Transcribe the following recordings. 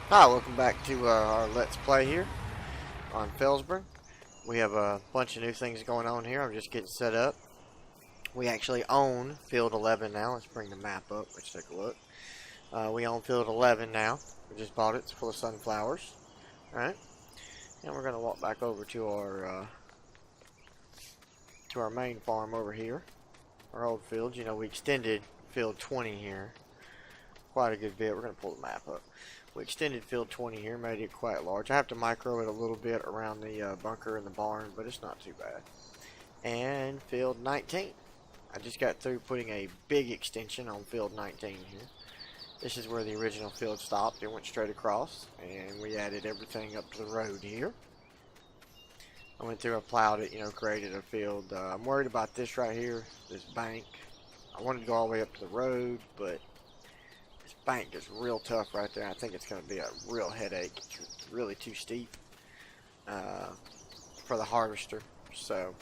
Hi, welcome back to our Let's Play here on Felsburn. We have a bunch of new things going on here. I'm just getting set up. We actually own Field 11 now. Let's bring the map up. Let's take a look. We own Field 11 now. We just bought it. It's full of sunflowers. Alright. And we're going to walk back over to our main farm over here. Our old fields. You know, we extended Field 20 here quite a good bit. We're going to pull the map up. We extended field 20 here, made it quite large. I have to micro it a little bit around the bunker and the barn, but it's not too bad. And field 19. I just got through putting a big extension on field 19 here. This is where the original field stopped. It went straight across, and we added everything up to the road here. I went through, I plowed it, you know, created a field. I'm worried about this right here, this bank. I wanted to go all the way up to the road, but bank is real tough right there. I think it's going to be a real headache. It's really too steep for the harvester. So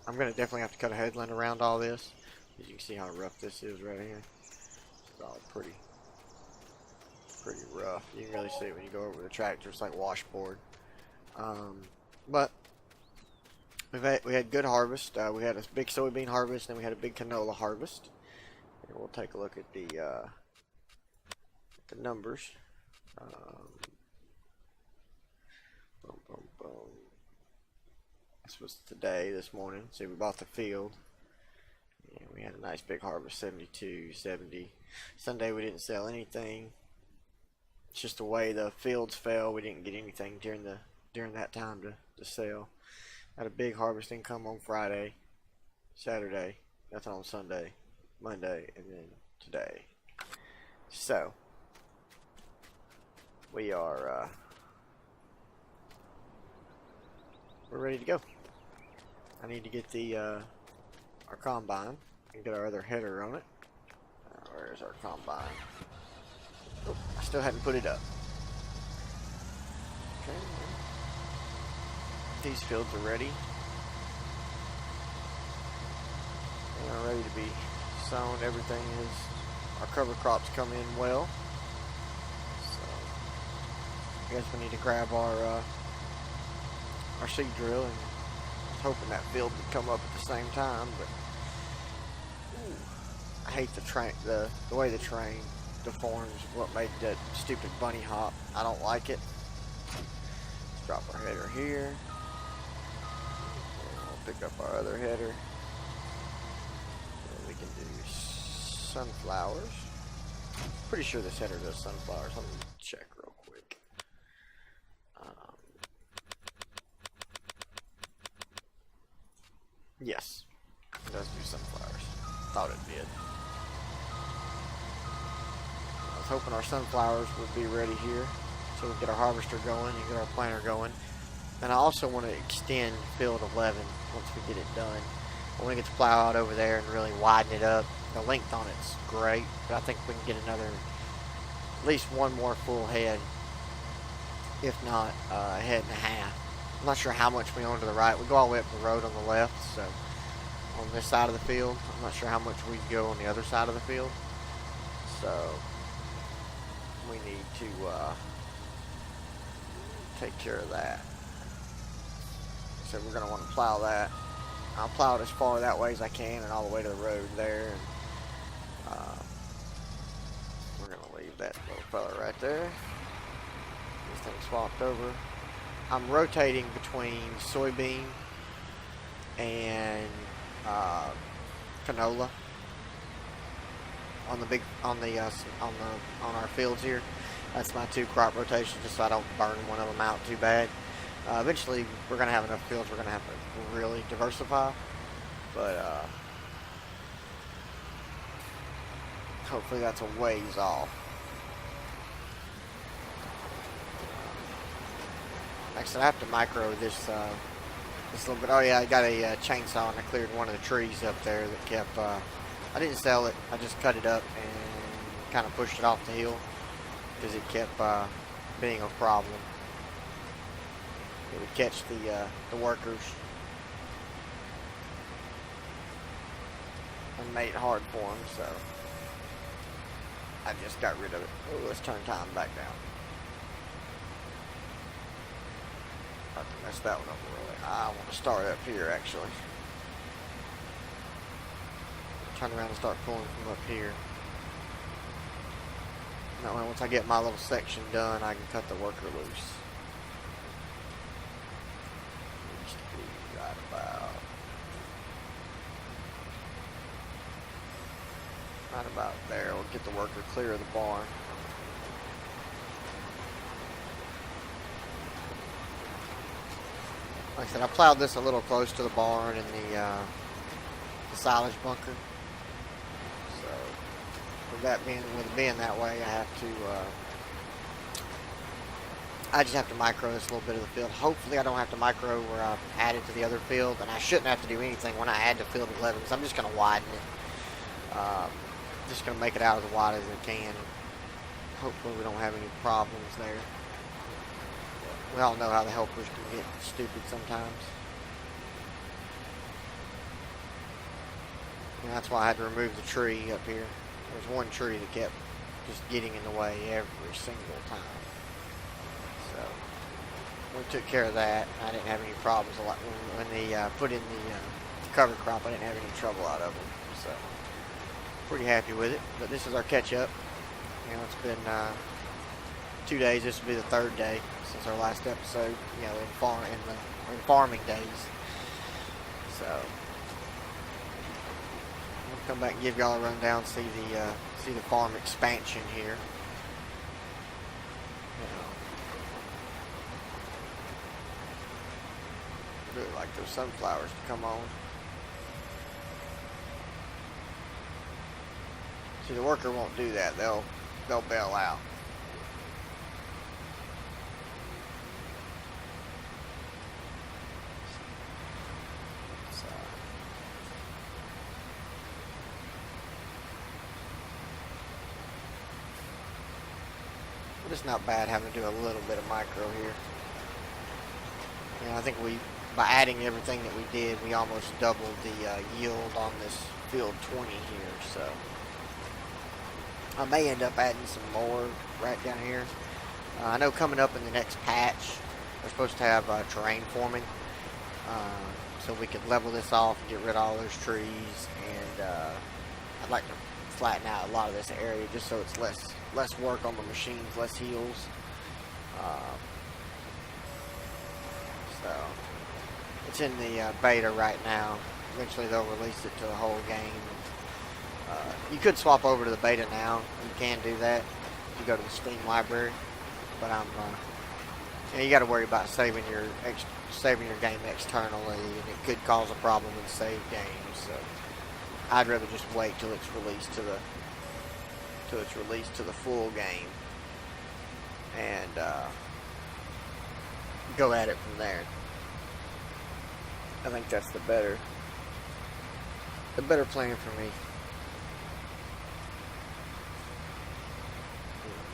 I'm going to definitely have to cut a headland around all this. As you can see how rough this is right here. It's all pretty rough. You can really see it when you go over the tractor. It's like washboard. But we had good harvest. We had a big soybean harvest, and then we had a big canola harvest. And we'll take a look at the numbers. Boom, boom, boom. This was today, this morning. See, we bought the field. And we had a nice big harvest, 72, 70. Sunday we didn't sell anything. It's just the way the fields fell. We didn't get anything during that time to sell. Had a big harvest income on Friday, Saturday, nothing on Sunday, Monday, and then today. So we are we're ready to go. I need to get the our combine and get our other header on it. Where's our combine? Oh, I still hadn't put it up. Okay. These fields are ready. They are ready to be sown. Everything is, our cover crops come in well. I guess we need to grab our seed drill, and I was hoping that field would come up at the same time, but I hate the way the train deforms. What made that stupid bunny hop? I don't like it. Let's drop our header here. And we'll pick up our other header. And we can do sunflowers. Pretty sure this header does sunflowers. Let me check real quick. Yes, it does do sunflowers. Thought it did. I was hoping our sunflowers would be ready here so we can get our harvester going and get our planter going. And I also want to extend field 11 once we get it done. I want to get the plow out over there and really widen it up. The length on it's great, but I think we can get another, at least one more full head, if not a head and a half. I'm not sure how much we own to the right. We go all the way up the road on the left, so on this side of the field. I'm not sure how much we go on the other side of the field. So we need to take care of that. So we're going to want to plow that. I'll plow it as far that way as I can and all the way to the road there. And we're going to leave that little fella right there. This thing swapped over. I'm rotating between soybean and canola on our fields here. That's my two crop rotations, just so I don't burn one of them out too bad. Eventually, we're gonna have enough fields. We're gonna have to really diversify, but hopefully that's a ways off. Next, I have to micro this little bit. Oh yeah, I got a chainsaw and I cleared one of the trees up there that kept. I didn't sell it. I just cut it up and kind of pushed it off the hill because it kept being a problem. It would catch the workers and made it hard for them. So I just got rid of it. Oh, let's turn time back down. I can mess that one up really. I want to start up here actually. Turn around and start pulling from up here. That way, once I get my little section done, I can cut the worker loose. Needs to be right about there. We'll get the worker clear of the barn. Like I said, I plowed this a little close to the barn and the silage bunker. So, with it being that way, I just have to micro this little bit of the field. Hopefully I don't have to micro where I've added to the other field, and I shouldn't have to do anything when I add to field 11, because I'm just going to widen it. Just going to make it out as wide as I can. Hopefully we don't have any problems there. We all know how the helpers can get stupid sometimes. And that's why I had to remove the tree up here. There's one tree that kept just getting in the way every single time. So we took care of that. I didn't have any problems when they put in the cover crop. I didn't have any trouble out of them. So pretty happy with it. But this is our catch up. You know, it's been 2 days. This will be the third day since our last episode. You know, in farming days. So we'll come back and give y'all a rundown. See the farm expansion here. Really like those sunflowers to come on. See, the worker won't do that. They'll bail out. But it's not bad having to do a little bit of micro here. You know, I think by adding everything that we did, we almost doubled the yield on this field 20 here. So I may end up adding some more right down here. I know coming up in the next patch, we're supposed to have terrain forming. So we could level this off and get rid of all those trees. And I'd like to flatten out a lot of this area just so it's less work on the machines, less heals. So it's in the beta right now. Eventually they'll release it to the whole game. You could swap over to the beta now. You can do that. You go to the Steam library, but you got to worry about saving your game externally, and it could cause a problem in save games. So I'd rather just wait till it's released to the full game, and go at it from there. I think that's the better plan for me.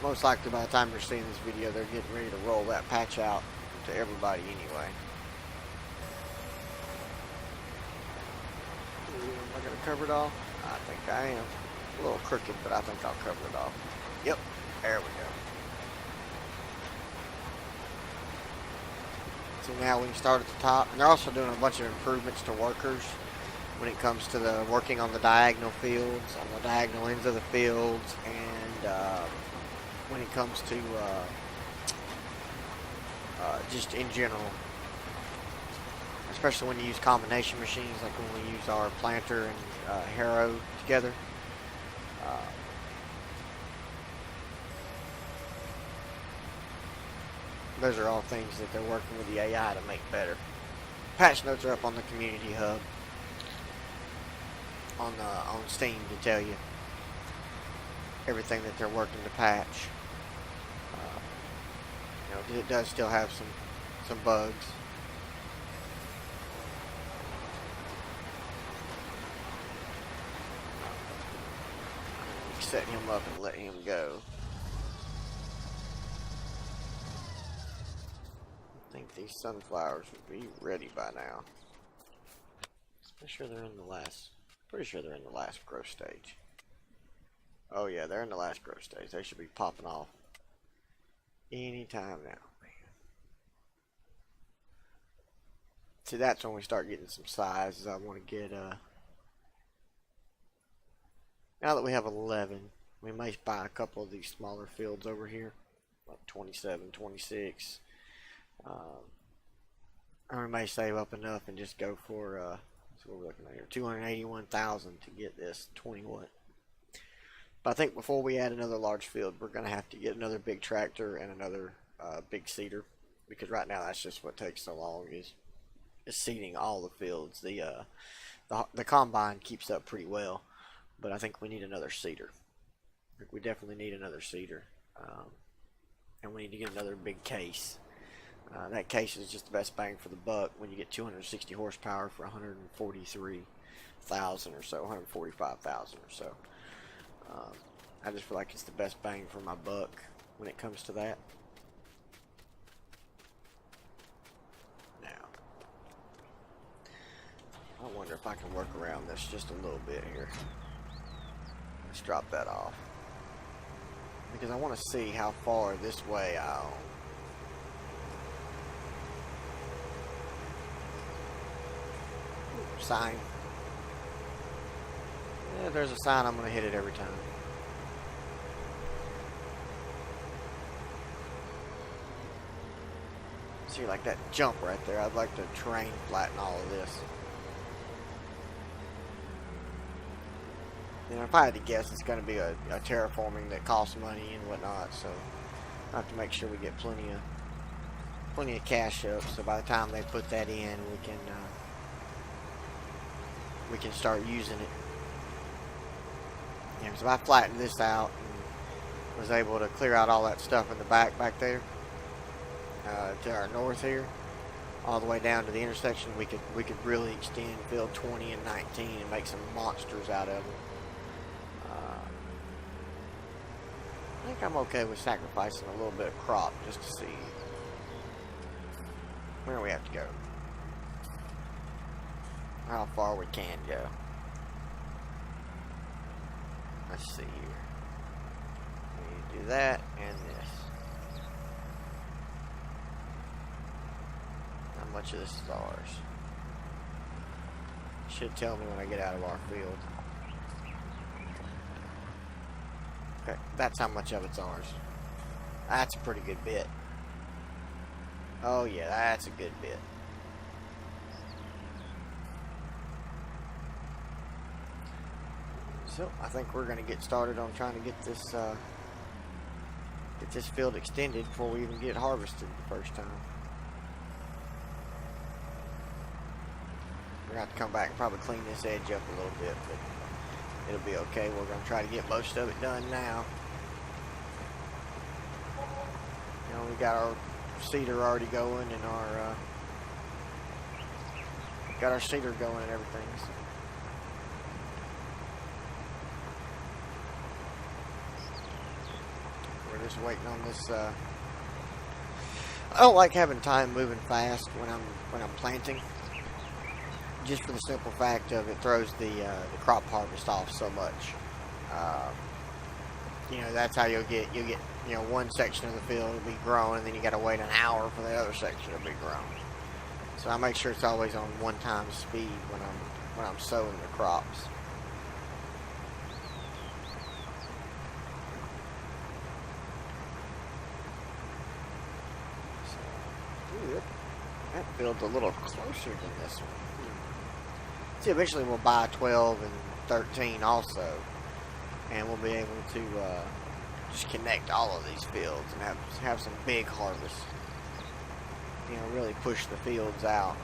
Most likely by the time you're seeing this video, they're getting ready to roll that patch out to everybody anyway. Am I going to cover it all? I think I am. A little crooked, but I think I'll cover it all. Yep, there we go. So now we can start at the top. And they're also doing a bunch of improvements to workers when it comes to the working on the diagonal fields, on the diagonal ends of the fields, and when it comes to just in general, especially when you use combination machines, like when we use our planter and harrow together. Those are all things that they're working with the AI to make better. Patch notes are up on the community hub on Steam to tell you everything that they're working to patch. You know, it does still have some bugs. Set him up and let him go. I think these sunflowers would be ready by now. Pretty sure they're in the last growth stage. Oh yeah, they're in the last growth stage. They should be popping off anytime now, man. See, that's when we start getting some sizes. I want to get, now that we have 11, we may buy a couple of these smaller fields over here, like 27, 26. Or we may save up enough and just go for, that's what we're looking at here, 281,000 to get this 21. But I think before we add another large field, we're going to have to get another big tractor and another big seeder, because right now that's just what takes so long is seeding all the fields. The combine keeps up pretty well, but I think we need another seeder. I think we definitely need another seeder, and we need to get another big case. That case is just the best bang for the buck when you get 260 horsepower for 143,000 or so, 145,000 or so. I just feel like it's the best bang for my buck when it comes to that. Now, I wonder if I can work around this just a little bit here. Let's drop that off, because I want to see how far this way I'll. Sign. Yeah, if there's a sign, I'm going to hit it every time. See, like that jump right there. I'd like to terrain flatten all of this. You know, if I had to guess, it's going to be a terraforming that costs money and whatnot. So I have to make sure we get plenty of cash up. So by the time they put that in, we can start using it. You know, so if I flattened this out and was able to clear out all that stuff in the back there, to our north here, all the way down to the intersection, we could really extend field 20 and 19 and make some monsters out of them. I think I'm okay with sacrificing a little bit of crop just to see where we have to go, how far we can go. Let's see here. We need to do that and this. How much of this is ours? Should tell me when I get out of our field. Okay, that's how much of it's ours. That's a pretty good bit. Oh yeah, that's a good bit. So I think we're going to get started on trying to get this field extended before we even get it harvested the first time. We're going to have to come back and probably clean this edge up a little bit, but it'll be okay. We're going to try to get most of it done now. You know, we got our seeder already going and got our seeder going and everything. So. We're just waiting on this. I don't like having time moving fast when I'm planting, just for the simple fact of it throws the crop harvest off so much. You know, that's how you'll get you know, one section of the field will be growing, and then you got to wait an hour for the other section to be grown. So I make sure it's always on 1x speed when I'm sowing the crops. So, ooh, that field's a little closer than this one. See, eventually we'll buy 12 and 13 also, and we'll be able to just connect all of these fields and have some big harvests. You know, really push the fields out.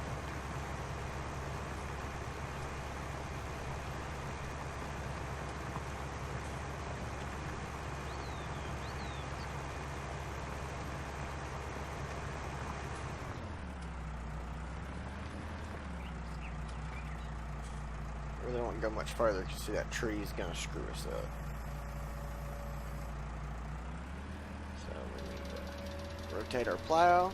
Really don't want to go much further because see that tree is going to screw us up. So we need to rotate our plow.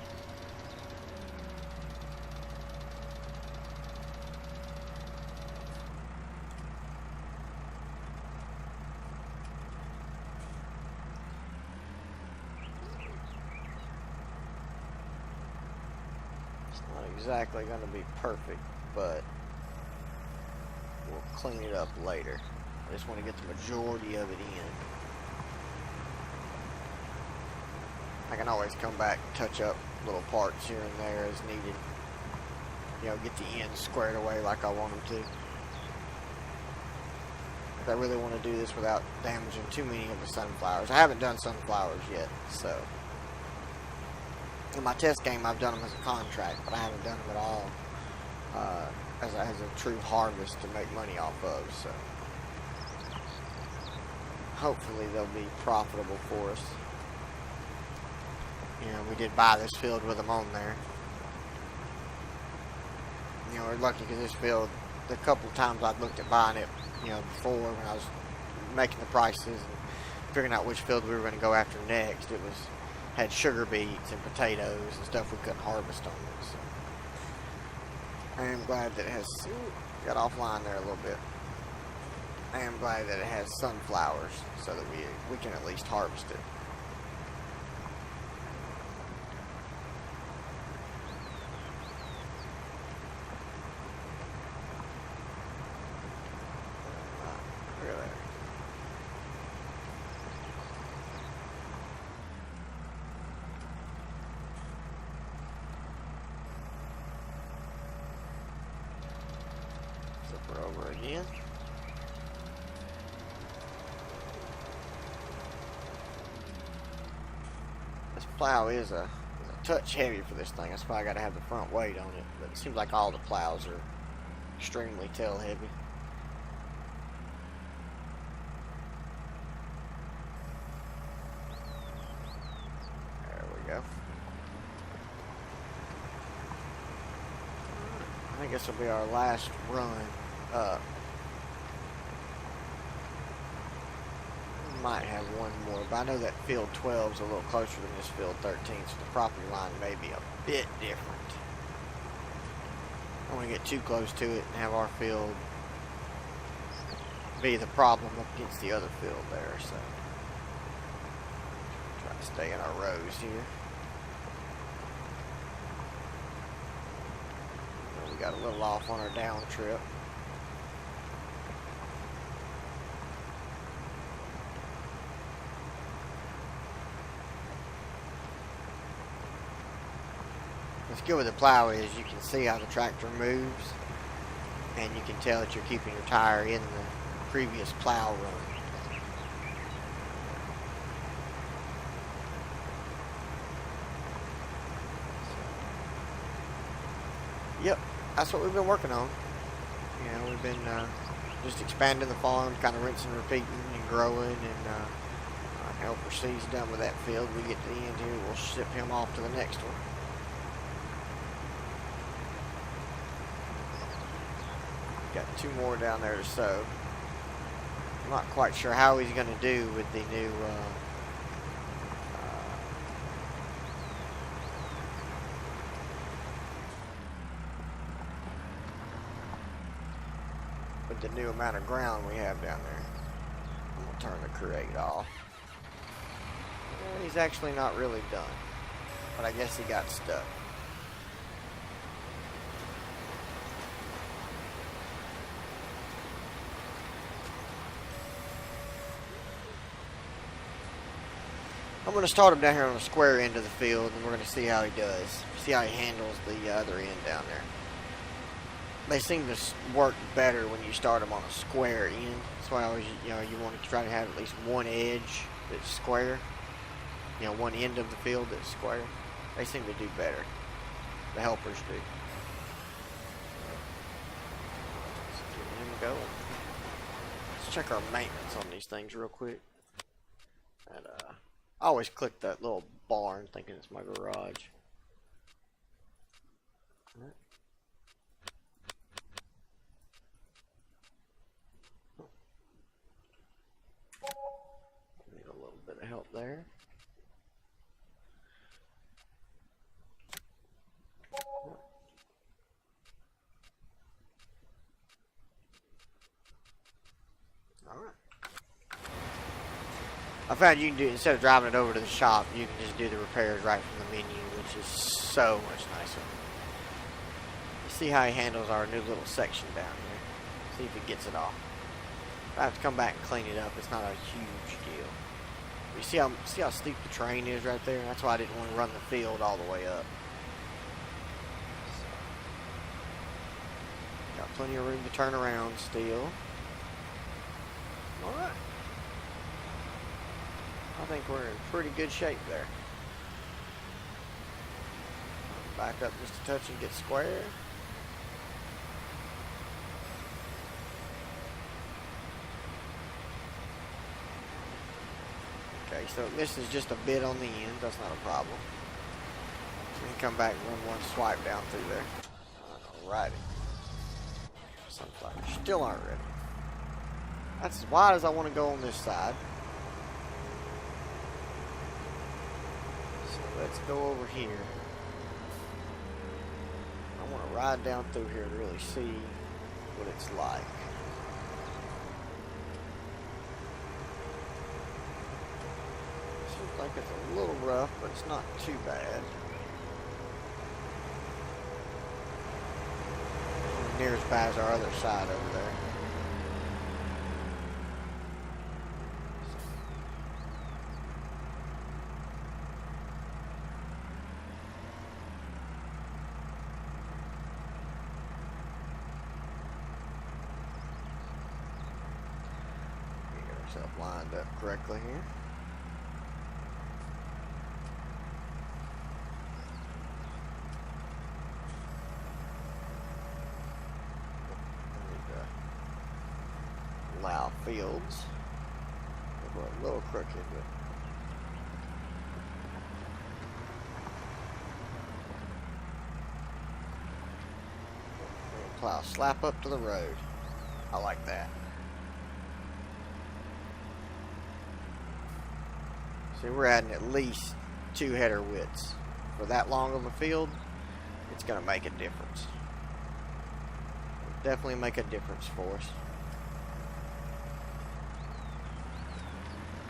It's not exactly going to be perfect, but we'll clean it up later. I just want to get the majority of it in. I can always come back and touch up little parts here and there as needed. You know, get the ends squared away like I want them to. But I really want to do this without damaging too many of the sunflowers. I haven't done sunflowers yet, so. In my test game, I've done them as a contract, but I haven't done them at all as a true harvest to make money off of, so. Hopefully they'll be profitable for us. You know, we did buy this field with them on there. You know, we're lucky because this field, the couple of times I've looked at buying it, you know, before when I was making the prices and figuring out which field we were going to go after next, it had sugar beets and potatoes and stuff we couldn't harvest on it. So I am glad that it has, got offline there a little bit. I am glad that it has sunflowers so that we can at least harvest it. Flip her over again. This plow is a touch heavy for this thing. That's why I gotta have the front weight on it. But it seems like all the plows are extremely tail heavy. There we go. I think this will be our last run up. Might have one more, but I know that field 12 is a little closer than this field 13, so the property line may be a bit different. I don't want to get too close to it and have our field be the problem up against the other field there, so try to stay in our rows here. We got a little off on our down trip. What's good with the plow is you can see how the tractor moves, and you can tell that you're keeping your tire in the previous plow run. Yep, that's what we've been working on. You know, we've been just expanding the farm, kind of rinsing, repeating, and growing, and our helper C's done with that field. We get to the end here, we'll ship him off to the next one. Got two more down there to sow. I'm not quite sure how he's going to do with the new amount of ground we have down there. I'm going to turn the create off. He's actually not really done, but I guess he got stuck. I'm going to start him down here on the square end of the field, and we're going to see how he does. See how he handles the other end down there. They seem to work better when you start them on a square end. That's why I always, you want to try to have at least one edge that's square. You know, one end of the field that's square. They seem to do better. The helpers do. Let's get him going. Let's check our maintenance on these things real quick. And, I always click that little barn thinking it's my garage. Need a little bit of help there. Alright. I found you can do, instead of driving it over to the shop, you can just do the repairs right from the menu, which is so much nicer. see how he handles our new little section down here. See if he gets it off. If I have to come back and clean it up, it's not a huge deal. You see how steep the terrain is right there? That's why I didn't want to run the field all the way up. So, got plenty of room to turn around still. Alright. I think we're in pretty good shape there. Back up just a touch and get square. Okay, so this is just a bit on the end. That's not a problem. We can come back and run one swipe down through there. Alrighty. Sunflowers still aren't ready. That's as wide as I want to go on this side. So let's go over here. I want to ride down through here to really see what it's like. Seems like it's a little rough, but it's not too bad. Not near as bad as our other side over there. Get ourselves lined up correctly here. Allow fields. We're a little crooked, but plow slap up to the road. I like that. See, we're adding at least 2 header widths. For that long of a field, it's going to make a difference. It'll definitely make a difference for us.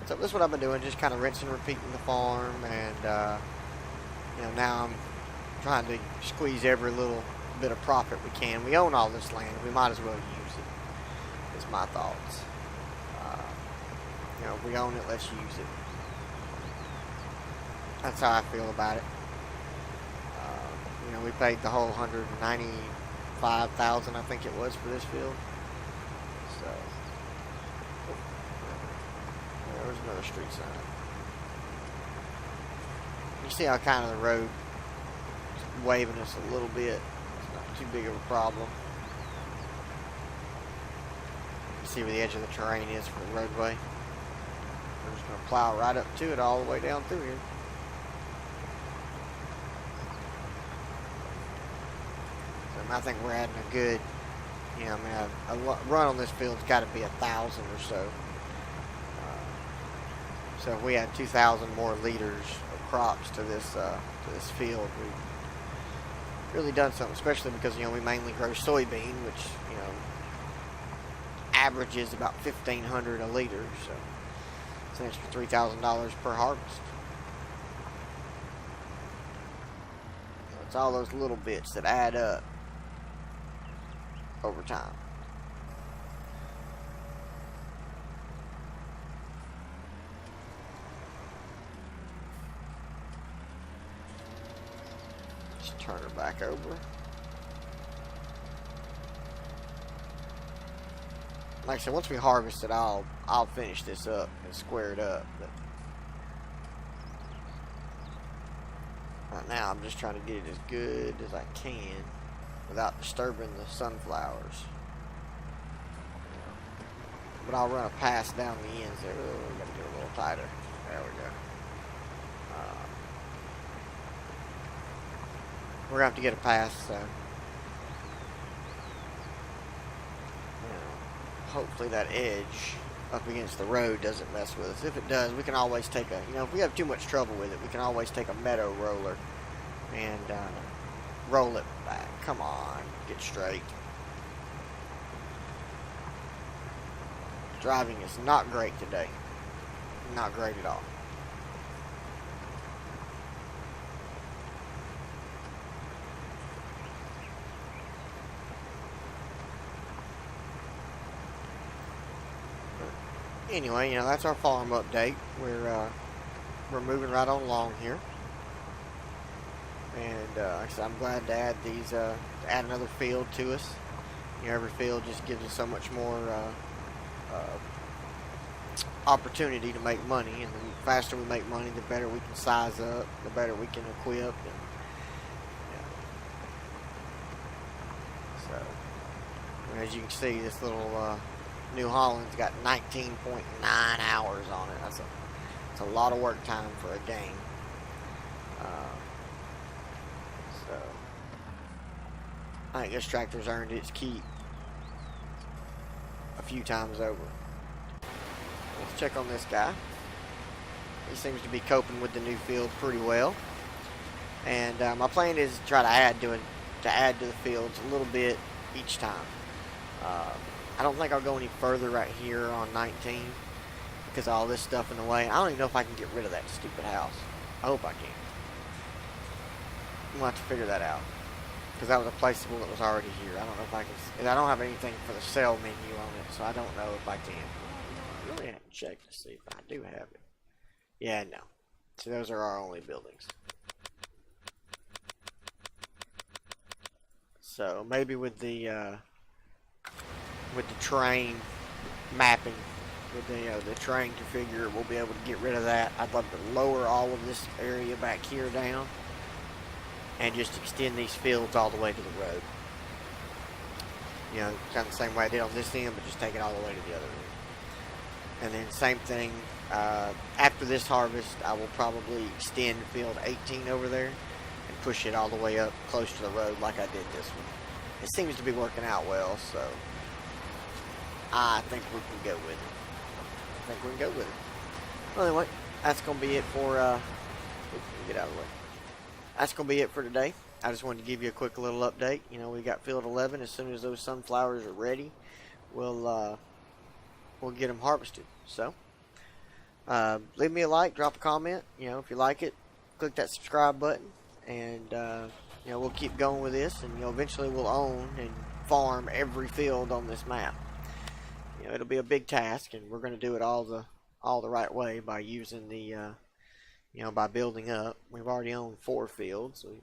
So this is what I've been doing, just kind of rinsing and repeating the farm, and you know, now I'm trying to squeeze every little bit of profit we can. We own all this land, we might as well use it. Is my thoughts. You know, if we own it, let's use it. That's how I feel about it. You know, we paid the whole $195,000, I think it was, for this field. So. There's another street sign. You see how kind of the road is waving us a little bit. It's not too big of a problem. You see where the edge of the terrain is for the roadway. We're just going to plow right up to it all the way down through here. So I think we're adding a good, you know, I mean, a run on this field's got to be 1,000 or so. So if we had 2,000 more liters of crops to this field, we've really done something. Especially because, you know, we mainly grow soybean, which, you know, averages about $1,500 a liter. So it's an extra $3,000 per harvest. So it's all those little bits that add up over time. Turn her back over. Like I said, once we harvest it, I'll finish this up and square it up. But right now, I'm just trying to get it as good as I can without disturbing the sunflowers. But I'll run a pass down the ends there. We got to get a little tighter. There we go. We're going to have to get a pass, so hopefully that edge up against the road doesn't mess with us. If it does, we can always take a, you know, if we have too much trouble with it, we can always take a meadow roller and roll it back. Come on, get straight. Driving is not great today. Not great at all. anyway, that's our farm update. We're moving right on along here, and like I said, I'm glad to add these, to add another field to us. Every field just gives us so much more opportunity to make money, and the faster we make money, the better we can size up, the better we can equip, and so as you can see, this little New Holland's got 19.9 hours on it. That's a lot of work time for a game. So I think this tractor's earned its keep a few times over. Let's check on this guy. He seems to be coping with the new field pretty well. And my plan is to try to add to the fields a little bit each time. I don't think I'll go any further right here on 19 because of all this stuff in the way. I don't even know if I can get rid of that stupid house. I hope I can. We'll have to figure that out, because that was a placeable that was already here. I don't know if I can. I don't have anything for the sell menu on it, so I don't know if I can. I really haven't checked to see if I do have it. Yeah, no. So those are our only buildings. So maybe with the terrain mapping, with the terrain configure, we'll be able to get rid of that. I'd love to lower all of this area back here down and just extend these fields all the way to the road. Kind of the same way I did on this end, but just take it all the way to the other end. And then same thing, after this harvest, I will probably extend field 18 over there and push it all the way up close to the road like I did this one. It seems to be working out well, so I think we can go with it. Well, anyway, that's going to be it for, get out of the way. That's going to be it for today. I just wanted to give you a quick little update. We got field 11. As soon as those sunflowers are ready, we'll get them harvested. So, leave me a like, drop a comment. If you like it, click that subscribe button, and we'll keep going with this, and eventually we'll own and farm every field on this map. It'll be a big task, and we're going to do it all the right way by using the by building up. We've already owned 4 fields. We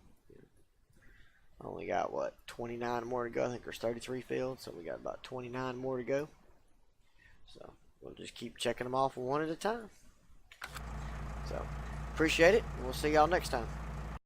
only got 29 more to go. I think there's 33 fields, so we got about 29 more to go. So we'll just keep checking them off one at a time. So appreciate it, and we'll see y'all next time.